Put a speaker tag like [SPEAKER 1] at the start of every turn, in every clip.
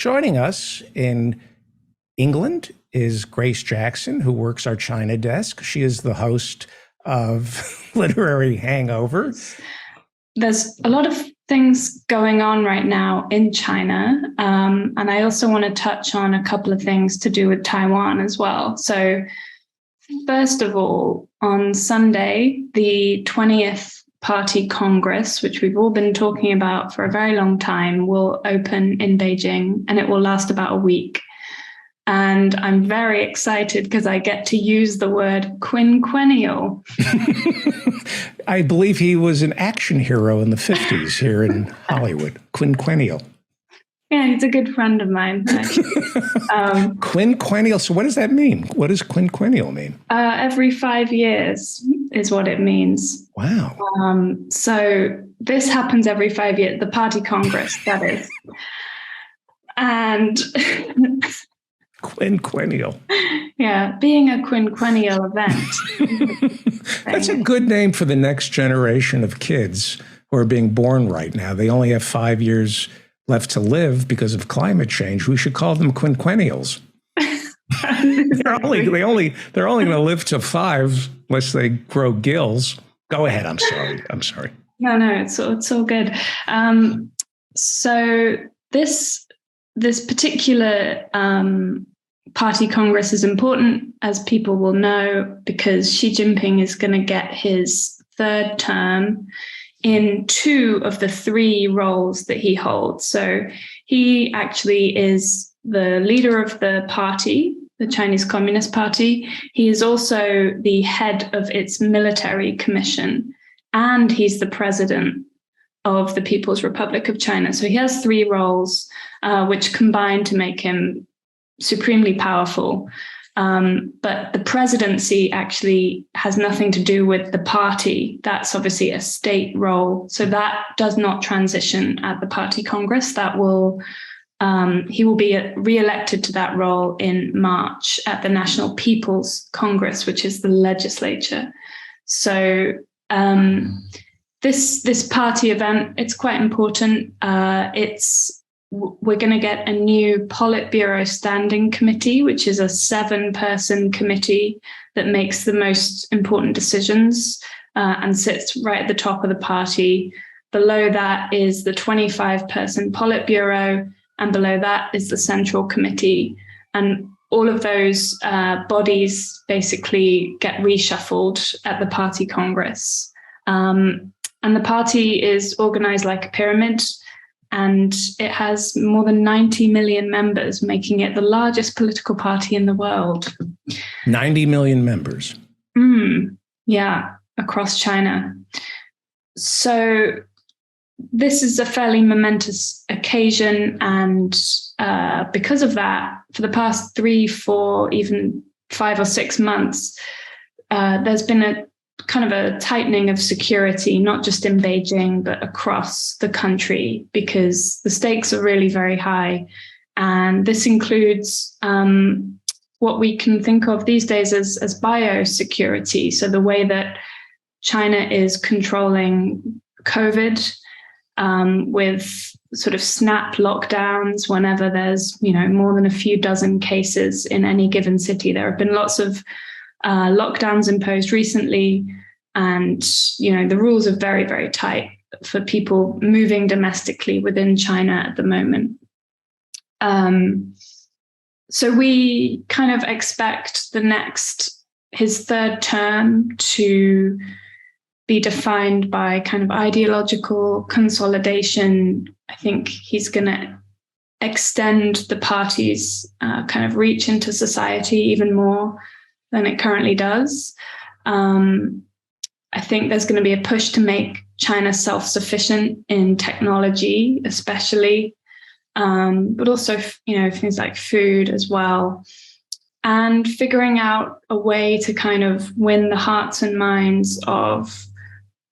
[SPEAKER 1] Joining us in England is Grace Jackson, who works our China desk. She is the host of Literary Hangover.
[SPEAKER 2] There's a lot of things going on right now in China. And I also want to touch on a couple of things to do with Taiwan as well. So first of all, on Sunday, the 20th Party Congress, which we've all been talking about for a very long time, will open in Beijing, and it will last about a week. And I'm very excited because I get to use the word quinquennial.
[SPEAKER 1] I believe he was an action hero in the 50s here in Hollywood. Quinquennial.
[SPEAKER 2] Yeah, he's a good friend of mine, actually.
[SPEAKER 1] Quinquennial. So what does that mean? What does quinquennial mean?
[SPEAKER 2] Every 5 years is what it means.
[SPEAKER 1] Wow.
[SPEAKER 2] So this happens every 5 years, the Party Congress, that is. And
[SPEAKER 1] quinquennial.
[SPEAKER 2] Yeah, being a quinquennial event.
[SPEAKER 1] That's a good name for the next generation of kids who are being born right now. They only have 5 years left to live because of climate change. We should call them quinquennials. They're only going to live to 5 unless they grow gills. Go ahead. I'm sorry.
[SPEAKER 2] No, it's all good. So this particular Party Congress is important, as people will know, because Xi Jinping is going to get his third term in 2 of the 3 roles that he holds. So he actually is the leader of the party, the Chinese Communist Party. He is also the head of its military commission, and he's the president of the People's Republic of China. So he has 3 roles, which combine to make him supremely powerful. But the presidency actually has nothing to do with the party. That's obviously a state role. So that does not transition at the Party Congress. That will he will be re-elected to that role in March at the National People's Congress, which is the legislature. So this party event, it's quite important. We're going to get a new Politburo Standing Committee, which is a 7-person committee that makes the most important decisions and sits right at the top of the party. Below that is the 25-person Politburo, and below that is the Central Committee. And all of those bodies basically get reshuffled at the Party Congress. And the party is organized like a pyramid, and it has more than 90 million members, making it the largest political party in the world.
[SPEAKER 1] 90 million members.
[SPEAKER 2] Yeah, across China. So this is a fairly momentous occasion. And because of that, for the past 3, 4, even 5 or 6 months, there's been a kind of a tightening of security, not just in Beijing, but across the country, because the stakes are really very high. And this includes what we can think of these days as biosecurity. So the way that China is controlling COVID with sort of snap lockdowns whenever there's, more than a few dozen cases in any given city. There have been lots of lockdowns imposed recently, and the rules are very, very tight for people moving domestically within China at the moment. So we kind of expect his third term to be defined by kind of ideological consolidation. I think he's going to extend the party's kind of reach into society even more than it currently does. I think there's going to be a push to make China self-sufficient in technology, especially, but also, things like food as well, and figuring out a way to kind of win the hearts and minds of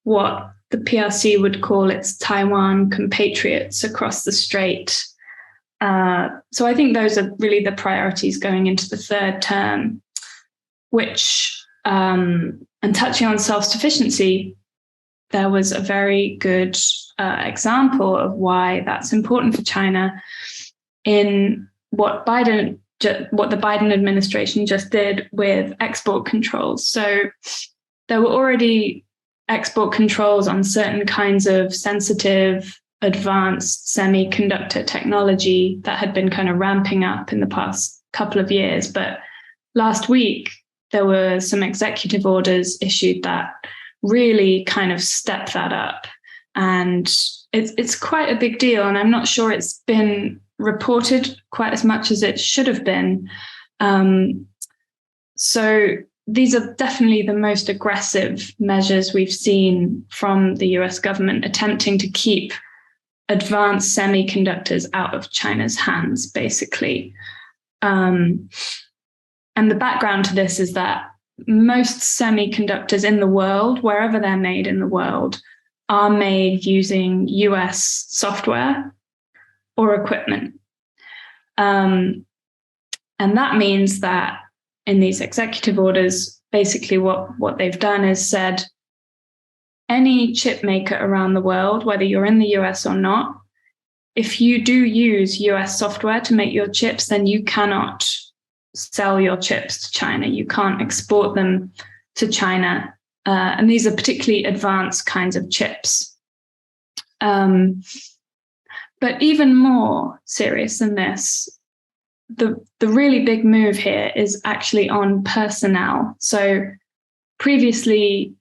[SPEAKER 2] what the PRC would call its Taiwan compatriots across the strait. So I think those are really the priorities going into the third term, which, and touching on self-sufficiency, there was a very good example of why that's important for China in what the Biden administration just did with export controls. So there were already export controls on certain kinds of sensitive, advanced semiconductor technology that had been kind of ramping up in the past couple of years. But last week, there were some executive orders issued that really kind of step that up. And it's quite a big deal. And I'm not sure it's been reported quite as much as it should have been. So these are definitely the most aggressive measures we've seen from the US government, attempting to keep advanced semiconductors out of China's hands, basically. And the background to this is that most semiconductors in the world, wherever they're made in the world, are made using US software or equipment. And that means that in these executive orders, basically what they've done is said, any chip maker around the world, whether you're in the US or not, if you do use US software to make your chips, then you cannot sell your chips to China. You can't export them to China. And these are particularly advanced kinds of chips. But even more serious than this, the really big move here is actually on personnel. So previously,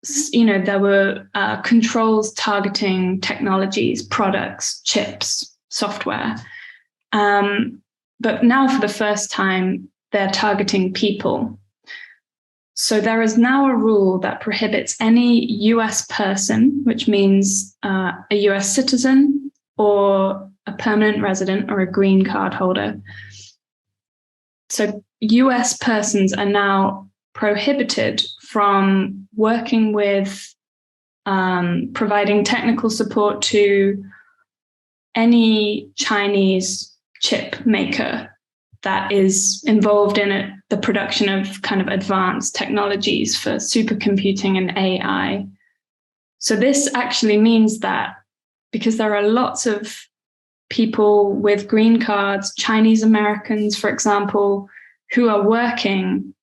[SPEAKER 2] there were controls targeting technologies, products, chips, software. But now for the first time, they're targeting people. So there is now a rule that prohibits any US person, which means a US citizen or a permanent resident or a green card holder. So US persons are now prohibited from working with, providing technical support to any Chinese chip maker that is involved in the production of kind of advanced technologies for supercomputing and AI. So this actually means that because there are lots of people with green cards, Chinese Americans, for example, who are working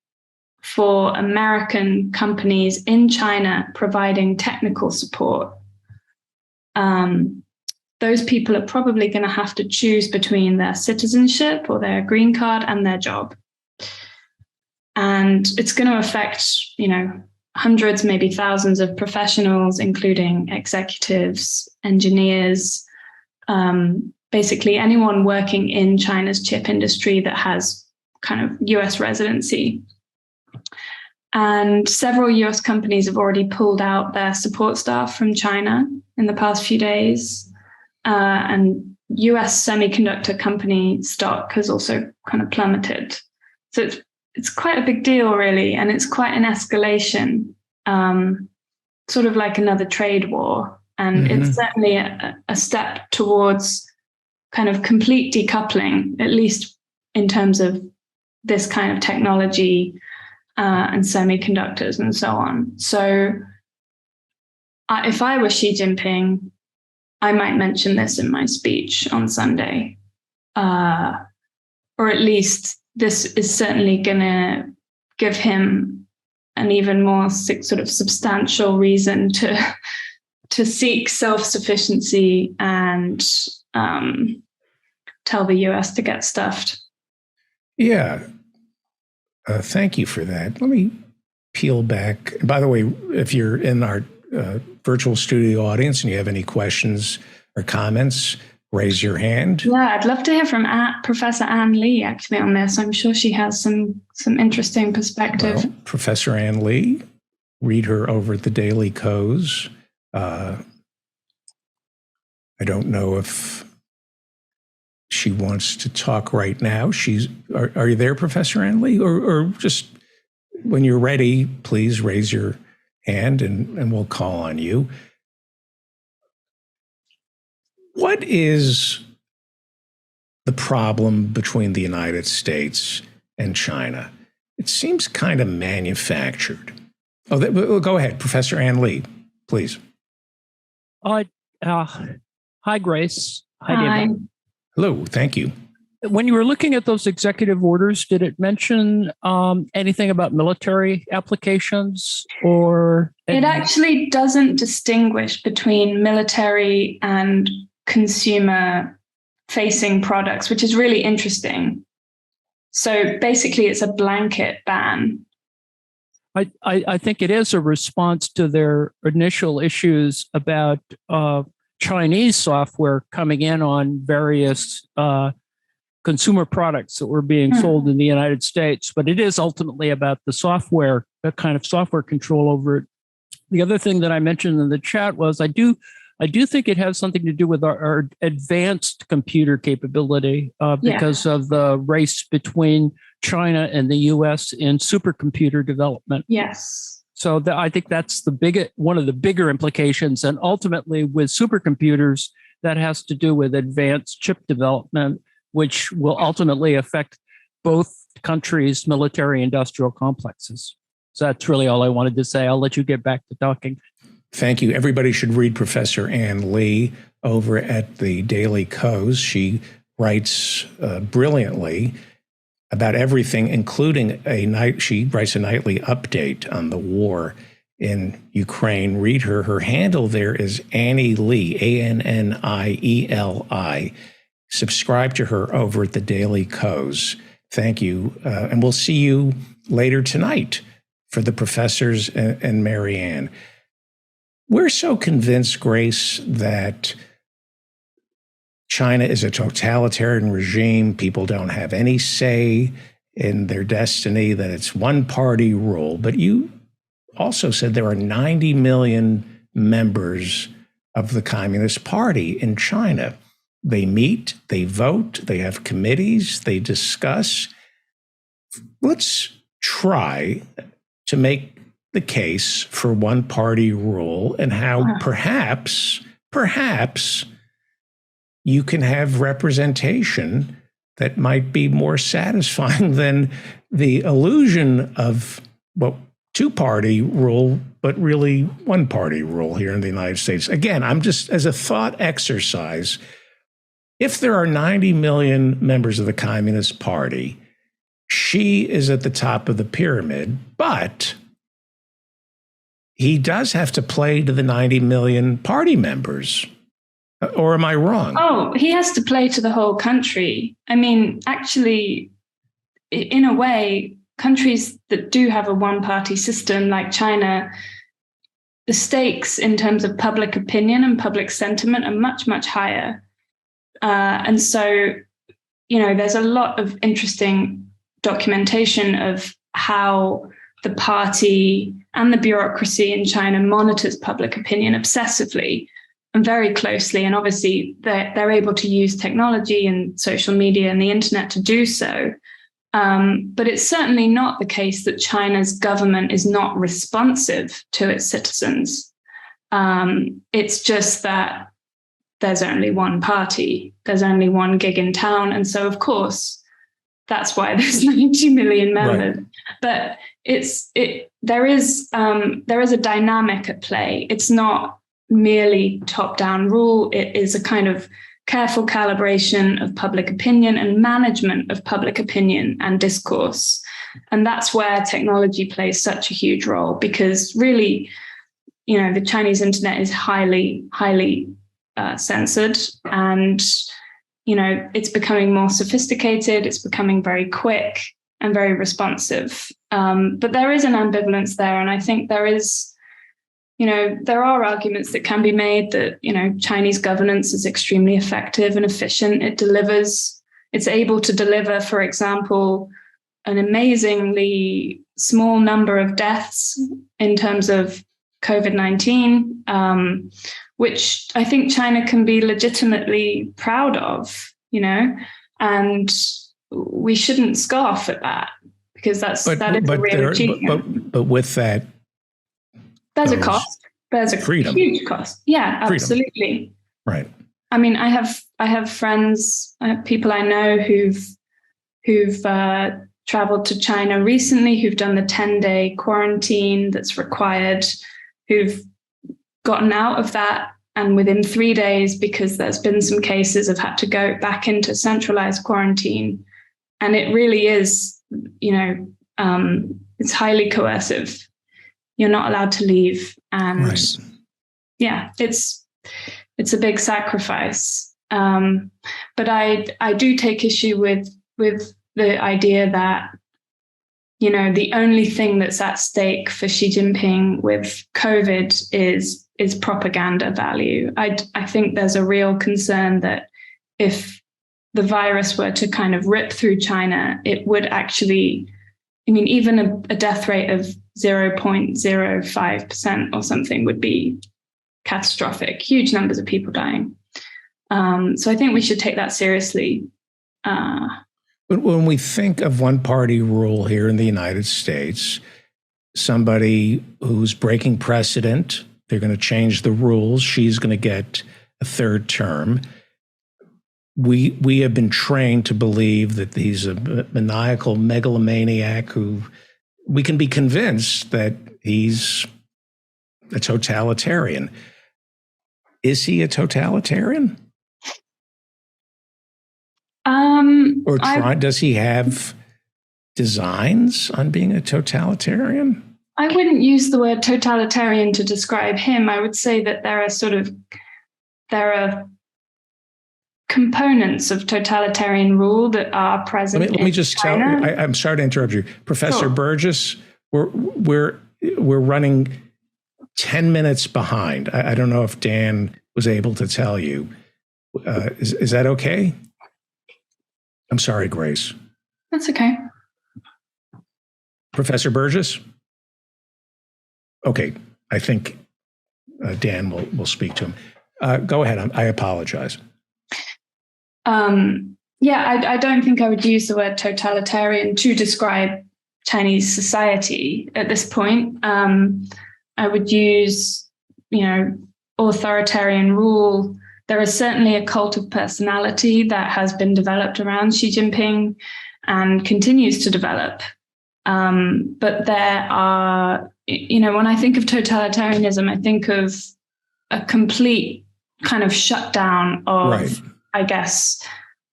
[SPEAKER 2] for American companies in China providing technical support, those people are probably going to have to choose between their citizenship or their green card and their job. And it's going to affect, hundreds, maybe thousands of professionals, including executives, engineers, basically anyone working in China's chip industry that has kind of US residency. And several US companies have already pulled out their support staff from China in the past few days. And US semiconductor company stock has also kind of plummeted. So it's quite a big deal, really. And it's quite an escalation, sort of like another trade war. And it's certainly a step towards kind of complete decoupling, at least in terms of this kind of technology and semiconductors and so on. So if I were Xi Jinping, I might mention this in my speech on Sunday, or at least this is certainly going to give him an even more sort of substantial reason to seek self-sufficiency and tell the US to get stuffed.
[SPEAKER 1] Yeah. Thank you for that. Let me peel back. By the way, if you're in our virtual studio audience and you have any questions or comments, raise your hand.
[SPEAKER 2] Yeah, I'd love to hear from Professor Ann Lee actually on this. I'm sure she has some interesting perspective.
[SPEAKER 1] Well, Professor Ann Lee, read her over at the Daily Kos. I don't know if she wants to talk right now. Are you there, Professor Ann Lee? Or just when you're ready, please raise your hand and we'll call on you. What is the problem between the United States and China? It seems kind of manufactured. Go ahead, Professor Ann Lee, please.
[SPEAKER 3] Hi, Grace. Hi, Deborah.
[SPEAKER 1] Hello, thank you.
[SPEAKER 3] When you were looking at those executive orders, did it mention anything about military applications or?
[SPEAKER 2] It actually doesn't distinguish between military and consumer facing products, which is really interesting. So basically it's a blanket ban.
[SPEAKER 3] I think it is a response to their initial issues about Chinese software coming in on various consumer products that were being sold in the United States, but it is ultimately about the software, the kind of software control over it. The other thing that I mentioned in the chat was I do think it has something to do with our advanced computer capability because of the race between China and the U.S. in supercomputer development.
[SPEAKER 2] Yes.
[SPEAKER 3] So I think that's one of the bigger implications, and ultimately with supercomputers, that has to do with advanced chip development, which will ultimately affect both countries' military industrial complexes. So that's really all I wanted to say. I'll let you get back to talking.
[SPEAKER 1] Thank you. Everybody should read Professor Ann Lee over at the Daily Kos. She writes brilliantly about everything, including she writes a nightly update on the war in Ukraine. Read her. Her handle there is Annie Lee, ANNIELI. Subscribe to her over at the Daily Kos. Thank you. And we'll see you later tonight for the professors and Marianne. We're so convinced, Grace, that China is a totalitarian regime. People don't have any say in their destiny, that it's one-party rule. But you also said there are 90 million members of the Communist Party in China. They meet, they vote, they have committees, they discuss. Let's try to make the case for one-party rule and how perhaps you can have representation that might be more satisfying than the illusion of, two-party rule, but really one-party rule here in the United States. Again, I'm just, as a thought exercise, if there are 90 million members of the Communist Party, Xi is at the top of the pyramid, but he does have to play to the 90 million party members. Or am I wrong?
[SPEAKER 2] Oh, he has to play to the whole country. I mean, actually, in a way, countries that do have a one-party system like China, the stakes in terms of public opinion and public sentiment are much, much higher. And so, there's a lot of interesting documentation of how the party and the bureaucracy in China monitors public opinion obsessively and very closely. And obviously, they're able to use technology and social media and the internet to do so. But it's certainly not the case that China's government is not responsive to its citizens. It's just that there's only one party, there's only one gig in town. And so, of course, that's why there's 90 million members. Right. But there is a dynamic at play. It's not merely top-down rule. It is a kind of careful calibration of public opinion and management of public opinion and discourse. And that's where technology plays such a huge role, because really, the Chinese internet is highly, highly censored, and it's becoming more sophisticated, it's becoming very quick and very responsive. But there is an ambivalence there, and I think there are arguments that can be made that Chinese governance is extremely effective and efficient. It's able to deliver, for example, an amazingly small number of deaths in terms of COVID-19, which I think China can be legitimately proud of, and we shouldn't scoff at that, because that is a real achievement.
[SPEAKER 1] But with that,
[SPEAKER 2] there's a cost. There's a freedom. Huge cost. Yeah, absolutely.
[SPEAKER 1] Freedom. Right.
[SPEAKER 2] I mean, I have friends, people I know who've traveled to China recently, who've done the 10-day quarantine that's required, who've gotten out of that And within 3 days, because there's been some cases, have had to go back into centralized quarantine. And it really is, it's highly coercive. You're not allowed to leave. And
[SPEAKER 1] right.
[SPEAKER 2] Yeah, it's a big sacrifice. But I do take issue with the idea that, the only thing that's at stake for Xi Jinping with COVID is propaganda value. I think there's a real concern that if the virus were to kind of rip through China, it would actually, even a death rate of 0.05% or something would be catastrophic, huge numbers of people dying. So I think we should take that seriously.
[SPEAKER 1] But when we think of one-party rule here in the United States, somebody who's breaking precedent, they're going to change the rules, she's going to get a third term. We have been trained to believe that he's a maniacal megalomaniac who we can be convinced that he's a totalitarian. Is he a totalitarian? Or does he have designs on being a totalitarian?
[SPEAKER 2] I wouldn't use the word totalitarian to describe him. I would say that there are components of totalitarian rule that are present.
[SPEAKER 1] Let me just tell you, I'm sorry to interrupt you. Professor
[SPEAKER 2] Sure.
[SPEAKER 1] Burgess, we're running 10 minutes behind. I don't know if Dan was able to tell you. Is that okay? I'm sorry, Grace.
[SPEAKER 2] That's okay.
[SPEAKER 1] Professor Burgess? Okay, I think Dan will speak to him. Go ahead. I apologize.
[SPEAKER 2] I don't think I would use the word totalitarian to describe Chinese society at this point. I would use, authoritarian rule. There is certainly a cult of personality that has been developed around Xi Jinping and continues to develop. But there are, when I think of totalitarianism, I think of a complete kind of shutdown of,
[SPEAKER 1] right.
[SPEAKER 2] I guess,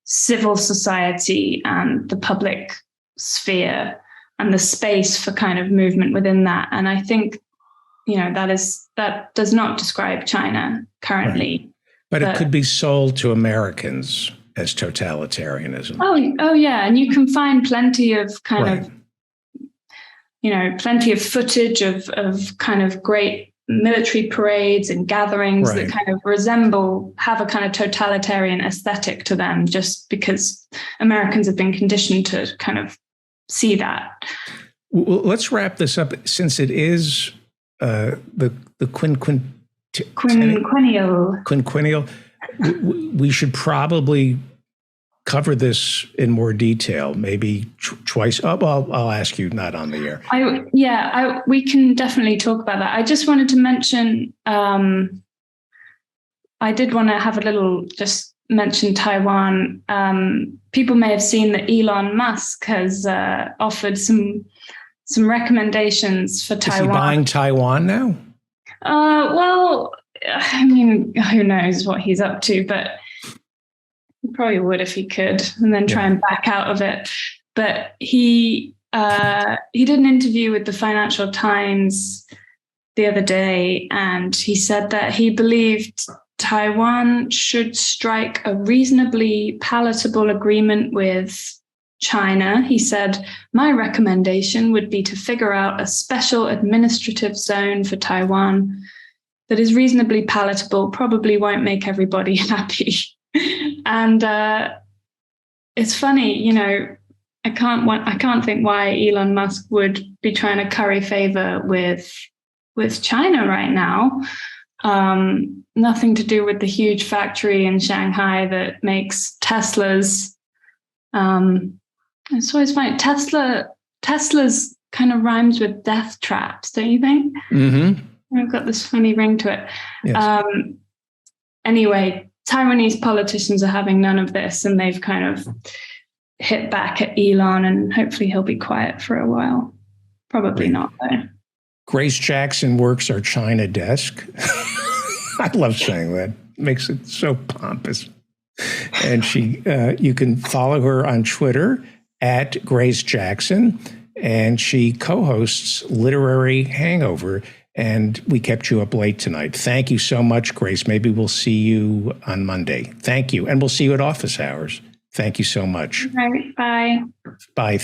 [SPEAKER 2] civil society and the public sphere and the space for kind of movement within that. And I think, that does not describe China currently.
[SPEAKER 1] Right. But it could be sold to Americans as totalitarianism.
[SPEAKER 2] Oh yeah. And you can find plenty of plenty of footage of kind of great military parades and gatherings that kind of have a kind of totalitarian aesthetic to them, just because Americans have been conditioned to kind of see that.
[SPEAKER 1] Well, let's wrap this up, since it is the quinquennial. We should probably cover this in more detail, maybe twice. Oh, well, I'll ask you, not on the air.
[SPEAKER 2] We can definitely talk about that. I just wanted to mention, I did want to just mention Taiwan. People may have seen that Elon Musk has offered some recommendations for Taiwan.
[SPEAKER 1] Is he buying Taiwan now?
[SPEAKER 2] Well, who knows what he's up to, but he probably would if he could, and then try and back out of it. But he did an interview with the Financial Times the other day, and he said that he believed Taiwan should strike a reasonably palatable agreement with China. He said, "My recommendation would be to figure out a special administrative zone for Taiwan that is reasonably palatable, probably won't make everybody happy." And it's funny, I can't think why Elon Musk would be trying to curry favor with China right now. Nothing to do with the huge factory in Shanghai that makes Teslas. It's always funny. Teslas kind of rhymes with death traps, don't you think? Mm-hmm. I've got this funny ring to it. Yes. Anyway, Taiwanese politicians are having none of this, and they've kind of hit back at Elon, and hopefully he'll be quiet for a while. Probably not, though.
[SPEAKER 1] Grace Jackson works our China desk. I love saying that. Makes it so pompous. And you can follow her on Twitter at Grace Jackson, and she co-hosts Literary Hangover. And we kept you up late tonight. Thank you so much, Grace. Maybe we'll see you on Monday. Thank you. And we'll see you at office hours. Thank you so much.
[SPEAKER 2] All right, bye.
[SPEAKER 1] Bye.